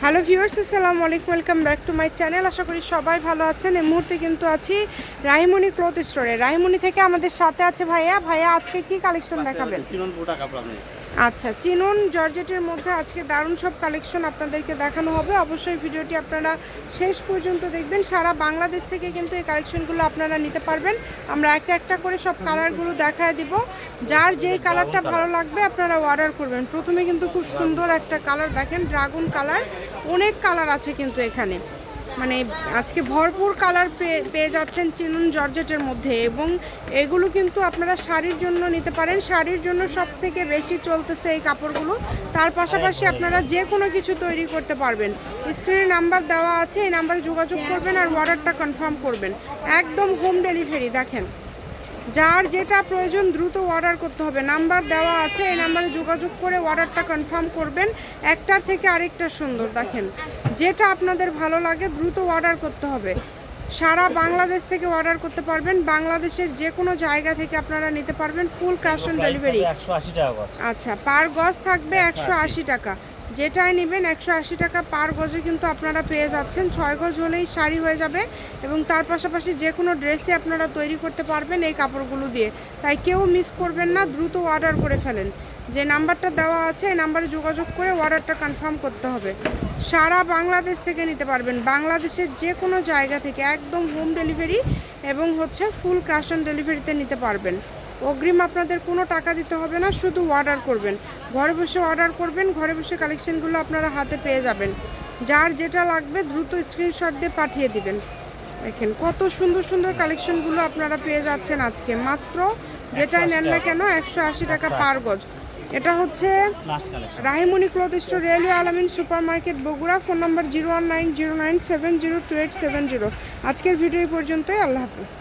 Hello viewers, আসসালামু আলাইকুম, welcome back to my channel. আশা করি সবাই ভালো আছেন। এই মুহূর্তে কিন্তু আছি রাহিমণি ক্লথ স্টোরে। রাহিমণি থেকে আমাদের সাথে আছে ভাইয়া। ভাইয়া আজকে কি কালেকশন দেখাবেন? আচ্ছা, চিনন জর্জেটের মধ্যে আজকে দারুণ সব কালেকশন আপনাদেরকে দেখানো হবে। অবশ্যই ভিডিওটি আপনারা শেষ পর্যন্ত দেখবেন। সারা বাংলাদেশ থেকে কিন্তু এই কালেকশনগুলো আপনারা নিতে পারবেন। আমরা একটা একটা করে সব কালারগুলো দেখায় দিব। যার যেই কালারটা ভালো লাগবে আপনারা অর্ডার করবেন। প্রথমে কিন্তু খুব সুন্দর একটা কালার দেখেন, ড্রাগন কালার। অনেক কালার আছে কিন্তু এখানে, মানে আজকে ভরপুর কালার পেয়ে যাচ্ছেন চিনুন জর্জেটের মধ্যে। এবং এগুলো কিন্তু আপনারা শাড়ির জন্য নিতে পারেন। শাড়ির জন্য সব থেকে বেশি চলতেছে এই কাপড়গুলো। তার পাশাপাশি আপনারা যে কোনো কিছু তৈরি করতে পারবেন। স্ক্রিনে নাম্বার দেওয়া আছে, এই নাম্বারে যোগাযোগ করবেন আর অর্ডারটা কনফার্ম করবেন। একদম হোম ডেলিভারি। দেখেন, যার যেটা প্রয়োজন দ্রুত অর্ডার করতে হবে। নাম্বার দেওয়া আছে, এই নাম্বারে যোগাযোগ করে অর্ডারটা কনফার্ম করবেন। একটার থেকে আরেকটা সুন্দর। দেখেন, যেটা আপনাদের ভালো লাগে দ্রুত অর্ডার করতে হবে। সারা বাংলাদেশ থেকে অর্ডার করতে পারবেন। বাংলাদেশের যে কোনো জায়গা থেকে আপনারা নিতে পারবেন। Full cash on delivery. আচ্ছা, পার গজ থাকবে 180 টাকা। যেটাই নেবেন 180 টাকা পার গজে কিন্তু আপনারা পেয়ে যাচ্ছেন। 6 গজ হলেই শাড়ি হয়ে যাবে এবং তার পাশাপাশি যে কোনো ড্রেসই আপনারা তৈরি করতে পারবেন এই কাপড়গুলো দিয়ে। তাই কেউ মিস করবেন না, দ্রুত অর্ডার করে ফেলেন। যে নাম্বারটা দেওয়া আছে এই নাম্বারে যোগাযোগ করে অর্ডারটা কনফার্ম করতে হবে। সারা বাংলাদেশ থেকে নিতে পারবেন। বাংলাদেশের যে কোনো জায়গা থেকে একদম হোম ডেলিভারি এবং ফুল ক্যাশ অন ডেলিভারিতে নিতে পারবেন। অগ্রিম আপনাদের কোনো টাকা দিতে হবে না, শুধু অর্ডার করবেন। ঘরে বসে অর্ডার করবেন, ঘরে বসে কালেকশনগুলো আপনারা হাতে পেয়ে যাবেন। যার যেটা লাগবে দ্রুত স্ক্রিনশট দিয়ে পাঠিয়ে দিবেন। দেখেন কত সুন্দর সুন্দর কালেকশনগুলো আপনারা পেয়ে যাচ্ছেন আজকে। মাত্র যেটাই নেন না কেন 180 টাকা পার গজ। এটা হচ্ছে রাহিমণি ক্লথ স্টোর, রেলওয়ে আলামিন সুপার মার্কেট, বগুড়া। ফোন নম্বর 01909702870। আজকের ভিডিও পর্যন্তই। আল্লাহ হাফিজ।